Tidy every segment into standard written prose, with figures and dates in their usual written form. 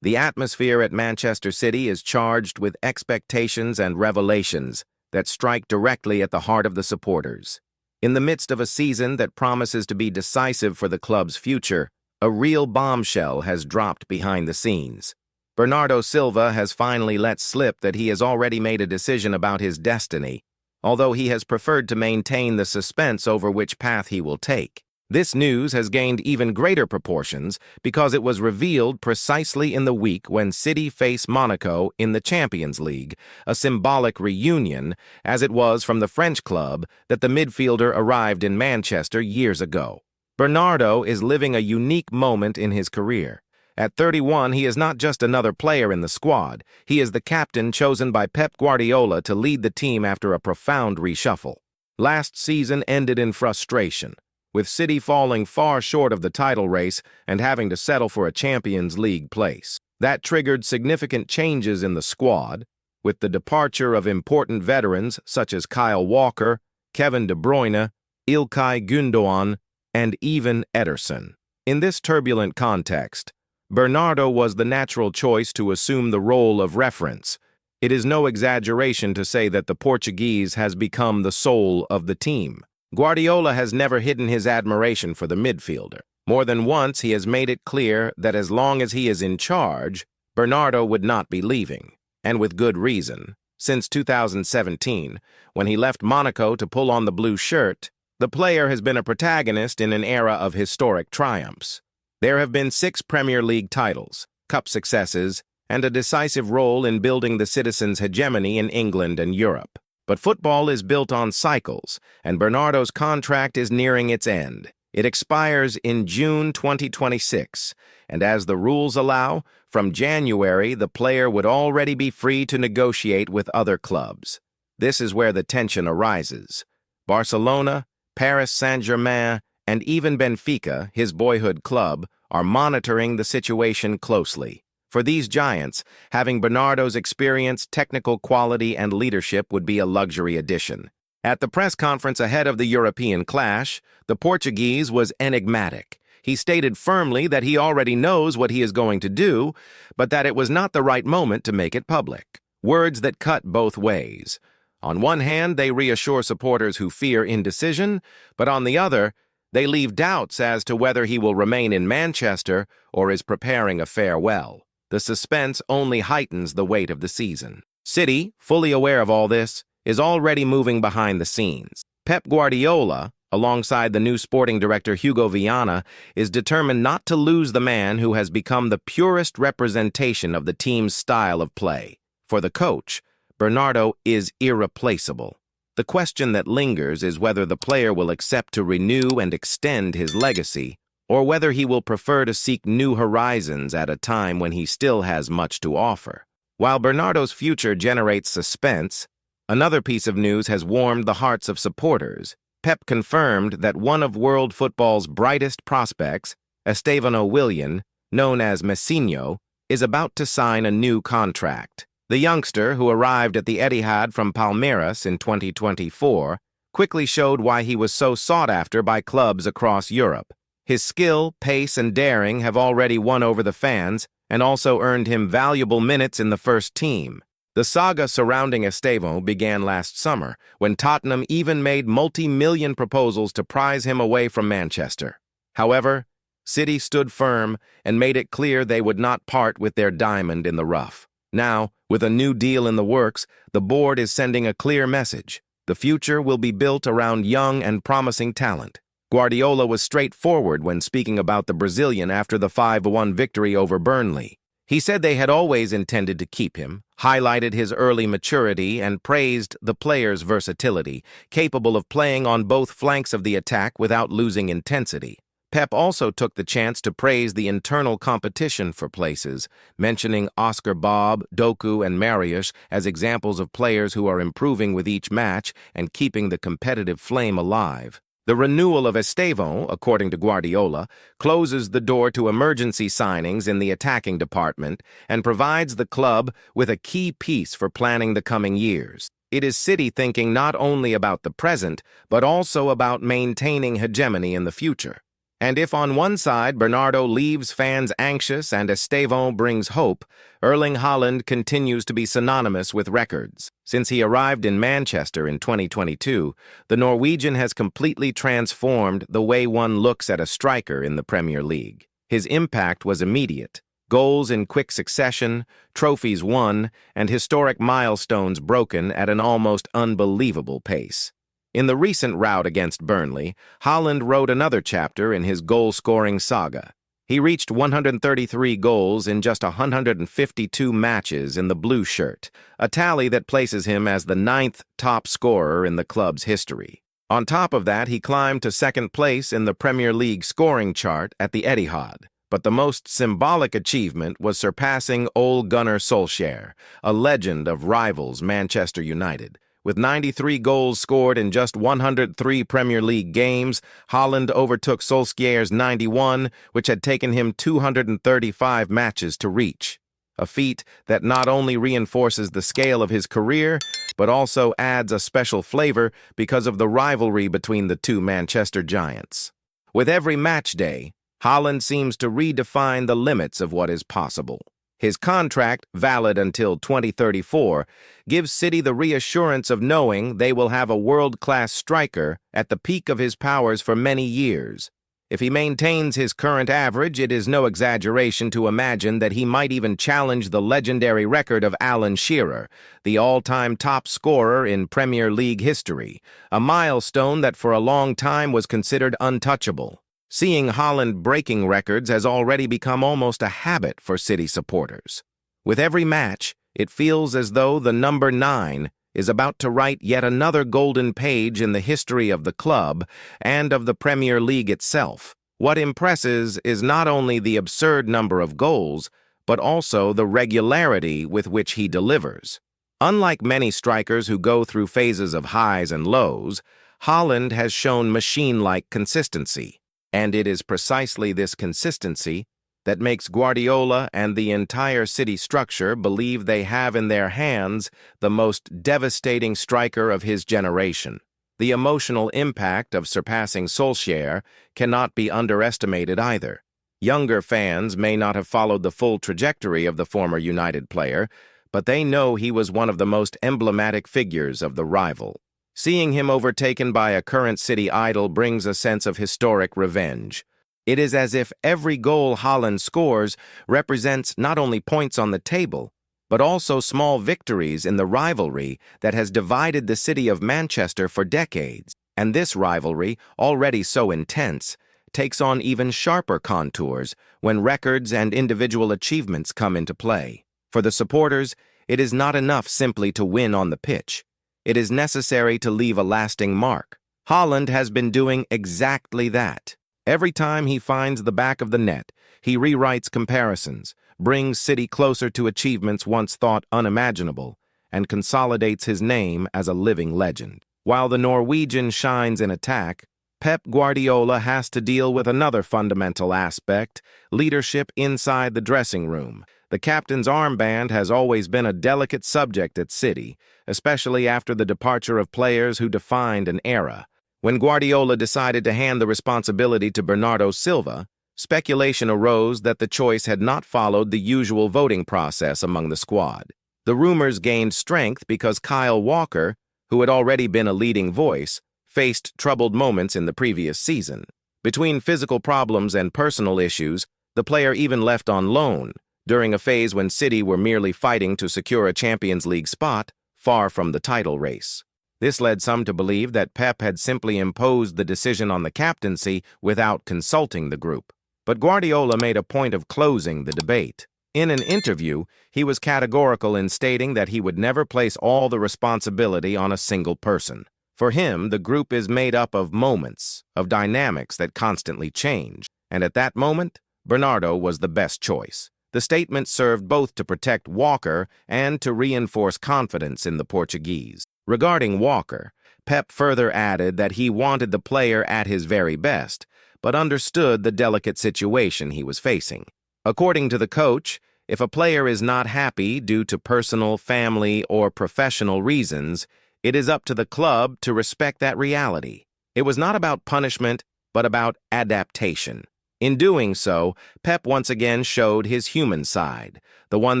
The atmosphere at Manchester City is charged with expectations and revelations that strike directly at the heart of the supporters. In the midst of a season that promises to be decisive for the club's future, a real bombshell has dropped behind the scenes. Bernardo Silva has finally let slip that he has already made a decision about his destiny, although he has preferred to maintain the suspense over which path he will take. This news has gained even greater proportions because it was revealed precisely in the week when City face Monaco in the Champions League, a symbolic reunion, as it was from the French club that the midfielder arrived in Manchester years ago. Bernardo is living a unique moment in his career. At 31, he is not just another player in the squad. He is the captain chosen by Pep Guardiola to lead the team after a profound reshuffle. Last season ended in frustration, with City falling far short of the title race and having to settle for a Champions League place. That triggered significant changes in the squad, with the departure of important veterans such as Kyle Walker, Kevin De Bruyne, Ilkay Gundogan, and even Ederson. In this turbulent context, Bernardo was the natural choice to assume the role of reference. It is no exaggeration to say that the Portuguese has become the soul of the team. Guardiola has never hidden his admiration for the midfielder. More than once, he has made it clear that as long as he is in charge, Bernardo would not be leaving, and with good reason. Since 2017, when he left Monaco to pull on the blue shirt, the player has been a protagonist in an era of historic triumphs. There have been 6 Premier League titles, cup successes, and a decisive role in building the citizens' hegemony in England and Europe. But football is built on cycles, and Bernardo's contract is nearing its end. It expires in June 2026, and as the rules allow, from January the player would already be free to negotiate with other clubs. This is where the tension arises. Barcelona, Paris Saint-Germain, and even Benfica, his boyhood club, are monitoring the situation closely. For these giants, having Bernardo's experience, technical quality, and leadership would be a luxury addition. At the press conference ahead of the European clash, the Portuguese was enigmatic. He stated firmly that he already knows what he is going to do, but that it was not the right moment to make it public. Words that cut both ways. On one hand, they reassure supporters who fear indecision, but on the other, they leave doubts as to whether he will remain in Manchester or is preparing a farewell. The suspense only heightens the weight of the season. City, fully aware of all this, is already moving behind the scenes. Pep Guardiola, alongside the new sporting director Hugo Viana, is determined not to lose the man who has become the purest representation of the team's style of play. For the coach, Bernardo is irreplaceable. The question that lingers is whether the player will accept to renew and extend his legacy, or whether he will prefer to seek new horizons at a time when he still has much to offer. While Bernardo's future generates suspense, another piece of news has warmed the hearts of supporters. Pep confirmed that one of world football's brightest prospects, Estevao Willian, known as Messinho, is about to sign a new contract. The youngster, who arrived at the Etihad from Palmeiras in 2024, quickly showed why he was so sought after by clubs across Europe. His skill, pace, and daring have already won over the fans and also earned him valuable minutes in the first team. The saga surrounding Estevao began last summer, when Tottenham even made multi-million proposals to prize him away from Manchester. However, City stood firm and made it clear they would not part with their diamond in the rough. Now, with a new deal in the works, the board is sending a clear message. The future will be built around young and promising talent. Guardiola was straightforward when speaking about the Brazilian after the 5-1 victory over Burnley. He said they had always intended to keep him, highlighted his early maturity, and praised the player's versatility, capable of playing on both flanks of the attack without losing intensity. Pep also took the chance to praise the internal competition for places, mentioning Oscar Bob, Doku, and Marius as examples of players who are improving with each match and keeping the competitive flame alive. The renewal of Estevao, according to Guardiola, closes the door to emergency signings in the attacking department and provides the club with a key piece for planning the coming years. It is City thinking not only about the present, but also about maintaining hegemony in the future. And if on one side Bernardo leaves fans anxious and Estevao brings hope, Erling Haaland continues to be synonymous with records. Since he arrived in Manchester in 2022, the Norwegian has completely transformed the way one looks at a striker in the Premier League. His impact was immediate. Goals in quick succession, trophies won, and historic milestones broken at an almost unbelievable pace. In the recent rout against Burnley, Haaland wrote another chapter in his goal-scoring saga. He reached 133 goals in just 152 matches in the blue shirt, a tally that places him as the 9th top scorer in the club's history. On top of that, he climbed to second place in the Premier League scoring chart at the Etihad. But the most symbolic achievement was surpassing Ole Gunnar Solskjaer, a legend of rivals Manchester United. With 93 goals scored in just 103 Premier League games, Haaland overtook Solskjaer's 91, which had taken him 235 matches to reach. A feat that not only reinforces the scale of his career, but also adds a special flavor because of the rivalry between the two Manchester giants. With every match day, Haaland seems to redefine the limits of what is possible. His contract, valid until 2034, gives City the reassurance of knowing they will have a world-class striker at the peak of his powers for many years. If he maintains his current average, it is no exaggeration to imagine that he might even challenge the legendary record of Alan Shearer, the all-time top scorer in Premier League history, a milestone that for a long time was considered untouchable. Seeing Haaland breaking records has already become almost a habit for City supporters. With every match, it feels as though the number 9 is about to write yet another golden page in the history of the club and of the Premier League itself. What impresses is not only the absurd number of goals, but also the regularity with which he delivers. Unlike many strikers who go through phases of highs and lows, Haaland has shown machine-like consistency. And it is precisely this consistency that makes Guardiola and the entire City structure believe they have in their hands the most devastating striker of his generation. The emotional impact of surpassing Solskjaer cannot be underestimated either. Younger fans may not have followed the full trajectory of the former United player, but they know he was one of the most emblematic figures of the rival. Seeing him overtaken by a current City idol brings a sense of historic revenge. It is as if every goal Haaland scores represents not only points on the table, but also small victories in the rivalry that has divided the city of Manchester for decades. And this rivalry, already so intense, takes on even sharper contours when records and individual achievements come into play. For the supporters, it is not enough simply to win on the pitch. It is necessary to leave a lasting mark. Haaland has been doing exactly that. Every time he finds the back of the net, he rewrites comparisons, brings City closer to achievements once thought unimaginable, and consolidates his name as a living legend. While the Norwegian shines in attack, Pep Guardiola has to deal with another fundamental aspect: leadership inside the dressing room. The captain's armband has always been a delicate subject at City, especially after the departure of players who defined an era. When Guardiola decided to hand the responsibility to Bernardo Silva, speculation arose that the choice had not followed the usual voting process among the squad. The rumors gained strength because Kyle Walker, who had already been a leading voice, faced troubled moments in the previous season. Between physical problems and personal issues, the player even left on loan, during a phase when City were merely fighting to secure a Champions League spot, far from the title race. This led some to believe that Pep had simply imposed the decision on the captaincy without consulting the group. But Guardiola made a point of closing the debate. In an interview, he was categorical in stating that he would never place all the responsibility on a single person. For him, the group is made up of moments, of dynamics that constantly change, and at that moment, Bernardo was the best choice. The statement served both to protect Walker and to reinforce confidence in the Portuguese. Regarding Walker, Pep further added that he wanted the player at his very best, but understood the delicate situation he was facing. According to the coach, if a player is not happy due to personal, family, or professional reasons, it is up to the club to respect that reality. It was not about punishment, but about adaptation. In doing so, Pep once again showed his human side, the one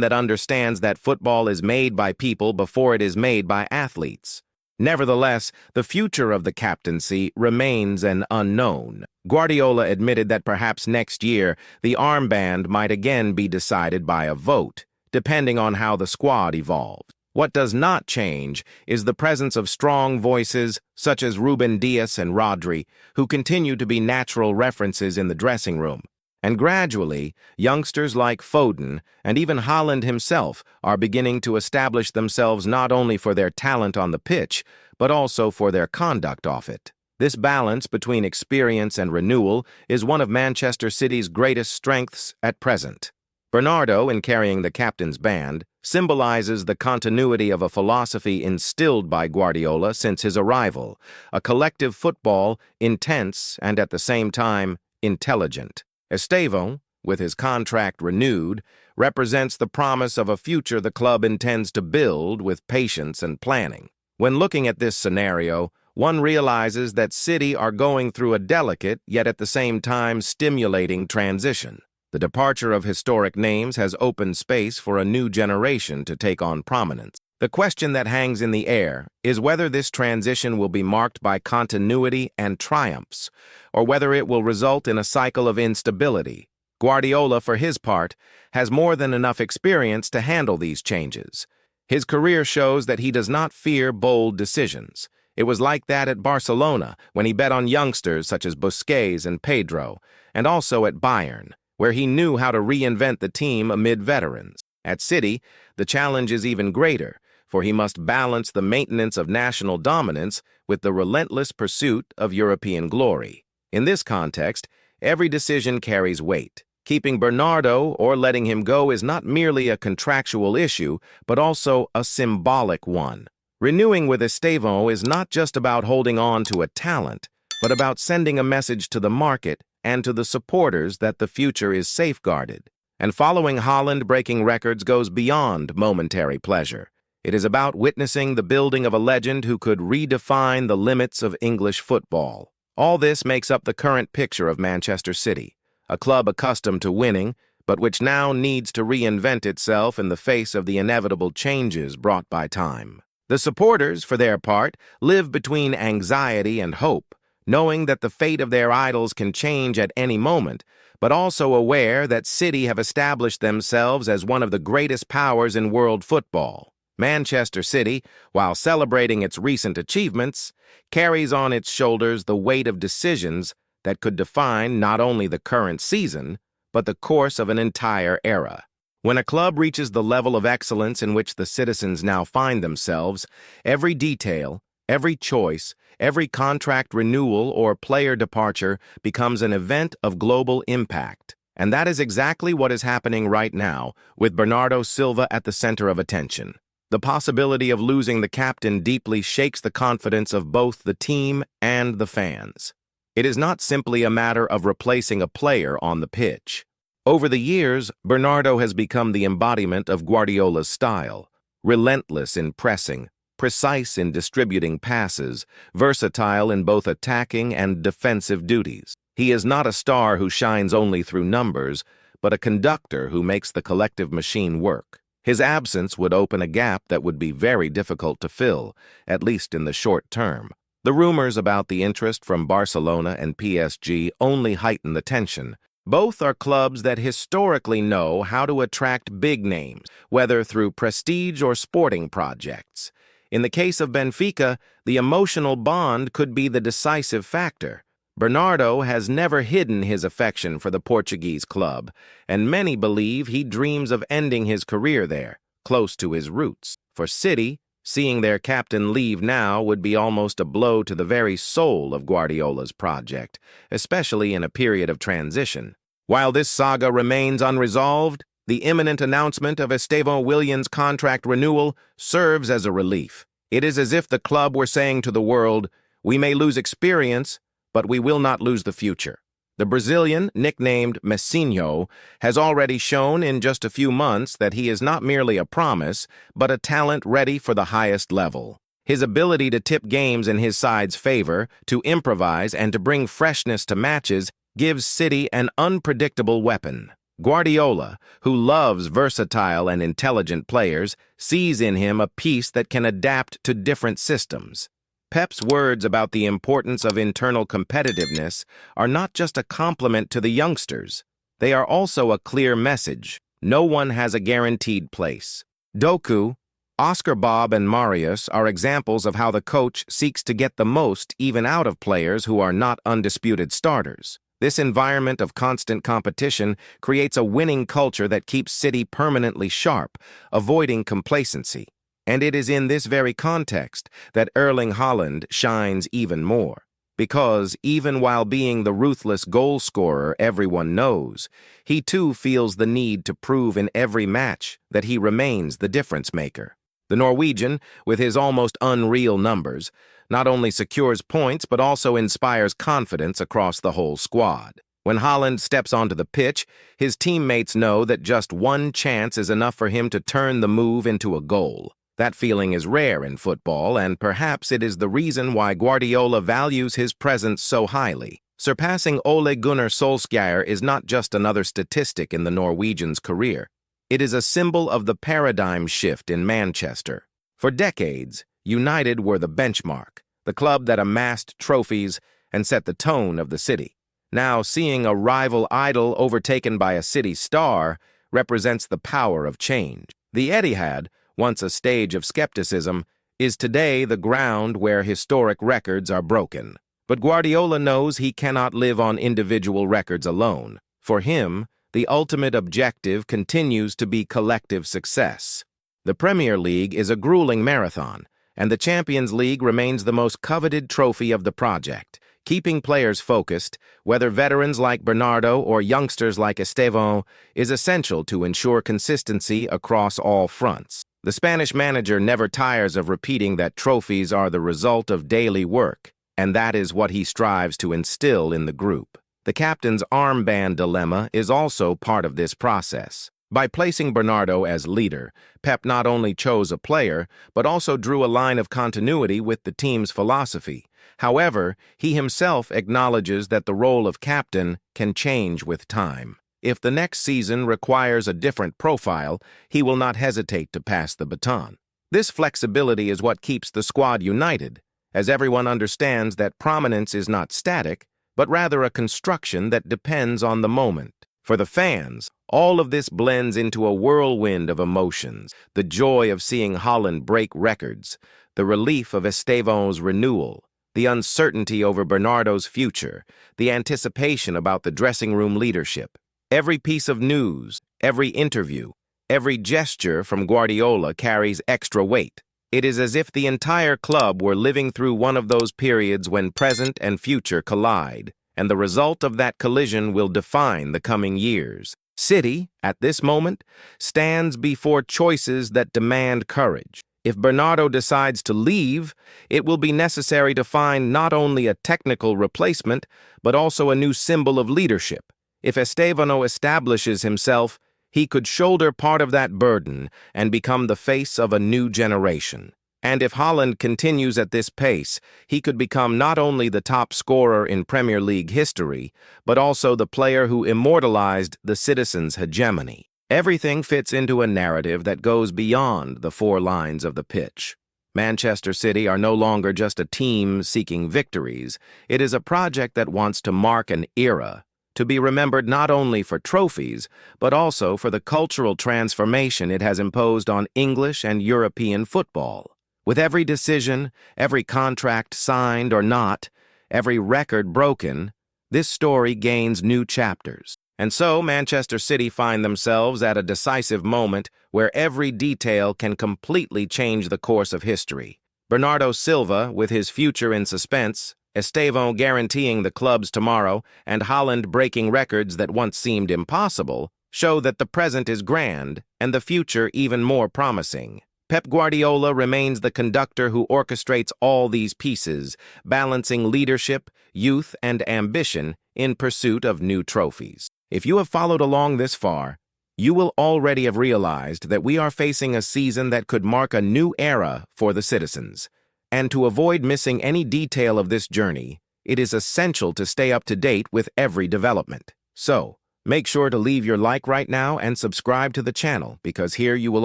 that understands that football is made by people before it is made by athletes. Nevertheless, the future of the captaincy remains an unknown. Guardiola admitted that perhaps next year the armband might again be decided by a vote, depending on how the squad evolved. What does not change is the presence of strong voices such as Ruben Dias and Rodri, who continue to be natural references in the dressing room. And gradually, youngsters like Foden and even Haaland himself are beginning to establish themselves not only for their talent on the pitch, but also for their conduct off it. This balance between experience and renewal is one of Manchester City's greatest strengths at present. Bernardo, in carrying the captain's band, symbolizes the continuity of a philosophy instilled by Guardiola since his arrival, a collective football, intense and at the same time intelligent. Estevao, with his contract renewed, represents the promise of a future the club intends to build with patience and planning. When looking at this scenario, one realizes that City are going through a delicate, yet at the same time stimulating transition. The departure of historic names has opened space for a new generation to take on prominence. The question that hangs in the air is whether this transition will be marked by continuity and triumphs, or whether it will result in a cycle of instability. Guardiola, for his part, has more than enough experience to handle these changes. His career shows that he does not fear bold decisions. It was like that at Barcelona, when he bet on youngsters such as Busquets and Pedro, and also at Bayern, where he knew how to reinvent the team amid veterans. At City, the challenge is even greater, for he must balance the maintenance of national dominance with the relentless pursuit of European glory. In this context, every decision carries weight. Keeping Bernardo or letting him go is not merely a contractual issue, but also a symbolic one. Renewing with Estevao is not just about holding on to a talent, but about sending a message to the market and to the supporters that the future is safeguarded. And following Haaland breaking records goes beyond momentary pleasure. It is about witnessing the building of a legend who could redefine the limits of English football. All this makes up the current picture of Manchester City, a club accustomed to winning, but which now needs to reinvent itself in the face of the inevitable changes brought by time. The supporters, for their part, live between anxiety and hope, knowing that the fate of their idols can change at any moment, but also aware that City have established themselves as one of the greatest powers in world football. Manchester City, while celebrating its recent achievements, carries on its shoulders the weight of decisions that could define not only the current season, but the course of an entire era. When a club reaches the level of excellence in which the citizens now find themselves, every detail, every choice, every contract renewal or player departure becomes an event of global impact. And that is exactly what is happening right now, with Bernardo Silva at the center of attention. The possibility of losing the captain deeply shakes the confidence of both the team and the fans. It is not simply a matter of replacing a player on the pitch. Over the years, Bernardo has become the embodiment of Guardiola's style, relentless in pressing, precise in distributing passes, versatile in both attacking and defensive duties. He is not a star who shines only through numbers, but a conductor who makes the collective machine work. His absence would open a gap that would be very difficult to fill, at least in the short term. The rumors about the interest from Barcelona and PSG only heighten the tension. Both are clubs that historically know how to attract big names, whether through prestige or sporting projects. In the case of Benfica, the emotional bond could be the decisive factor. Bernardo has never hidden his affection for the Portuguese club, and many believe he dreams of ending his career there, close to his roots. For City, seeing their captain leave now would be almost a blow to the very soul of Guardiola's project, especially in a period of transition. While this saga remains unresolved, the imminent announcement of Estevao Willian's contract renewal serves as a relief. It is as if the club were saying to the world, "We may lose experience, but we will not lose the future." The Brazilian, nicknamed Messinho, has already shown in just a few months that he is not merely a promise, but a talent ready for the highest level. His ability to tip games in his side's favor, to improvise, and to bring freshness to matches gives City an unpredictable weapon. Guardiola, who loves versatile and intelligent players, sees in him a piece that can adapt to different systems. Pep's words about the importance of internal competitiveness are not just a compliment to the youngsters. They are also a clear message. No one has a guaranteed place. Doku, Oscar Bob, and Marius are examples of how the coach seeks to get the most even out of players who are not undisputed starters. This environment of constant competition creates a winning culture that keeps City permanently sharp, avoiding complacency. And it is in this very context that Erling Haaland shines even more. Because even while being the ruthless goal scorer everyone knows, he too feels the need to prove in every match that he remains the difference maker. The Norwegian, with his almost unreal numbers, not only secures points but also inspires confidence across the whole squad. When Haaland steps onto the pitch, his teammates know that just one chance is enough for him to turn the move into a goal. That feeling is rare in football, and perhaps it is the reason why Guardiola values his presence so highly. Surpassing Ole Gunnar Solskjaer is not just another statistic in the Norwegian's career. It is a symbol of the paradigm shift in Manchester. For decades, United were the benchmark, the club that amassed trophies and set the tone of the city. Now, seeing a rival idol overtaken by a City star represents the power of change. The Etihad, once a stage of skepticism, is today the ground where historic records are broken. But Guardiola knows he cannot live on individual records alone. For him, the ultimate objective continues to be collective success. The Premier League is a grueling marathon, and the Champions League remains the most coveted trophy of the project. Keeping players focused, whether veterans like Bernardo or youngsters like Estevao, is essential to ensure consistency across all fronts. The Spanish manager never tires of repeating that trophies are the result of daily work, and that is what he strives to instill in the group. The captain's armband dilemma is also part of this process. By placing Bernardo as leader, Pep not only chose a player, but also drew a line of continuity with the team's philosophy. However, he himself acknowledges that the role of captain can change with time. If the next season requires a different profile, he will not hesitate to pass the baton. This flexibility is what keeps the squad united, as everyone understands that prominence is not static, but rather a construction that depends on the moment. For the fans, all of this blends into a whirlwind of emotions: the joy of seeing Haaland break records, the relief of Estevao's renewal, the uncertainty over Bernardo's future, the anticipation about the dressing room leadership. Every piece of news, every interview, every gesture from Guardiola carries extra weight. It is as if the entire club were living through one of those periods when present and future collide, and the result of that collision will define the coming years. City, at this moment, stands before choices that demand courage. If Bernardo decides to leave, it will be necessary to find not only a technical replacement, but also a new symbol of leadership. If Estevao establishes himself, he could shoulder part of that burden and become the face of a new generation. And if Haaland continues at this pace, he could become not only the top scorer in Premier League history, but also the player who immortalized the citizens' hegemony. Everything fits into a narrative that goes beyond the four lines of the pitch. Manchester City are no longer just a team seeking victories. It is a project that wants to mark an era, to be remembered not only for trophies, but also for the cultural transformation it has imposed on English and European football. With every decision, every contract signed or not, every record broken, this story gains new chapters. And so Manchester City find themselves at a decisive moment where every detail can completely change the course of history. Bernardo Silva, with his future in suspense, Estevao guaranteeing the club's tomorrow, and Haaland breaking records that once seemed impossible, show that the present is grand and the future even more promising. Pep Guardiola remains the conductor who orchestrates all these pieces, balancing leadership, youth, and ambition in pursuit of new trophies. If you have followed along this far, you will already have realized that we are facing a season that could mark a new era for the citizens. And to avoid missing any detail of this journey, it is essential to stay up to date with every development. So, make sure to leave your like right now and subscribe to the channel because here you will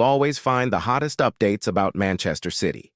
always find the hottest updates about Manchester City.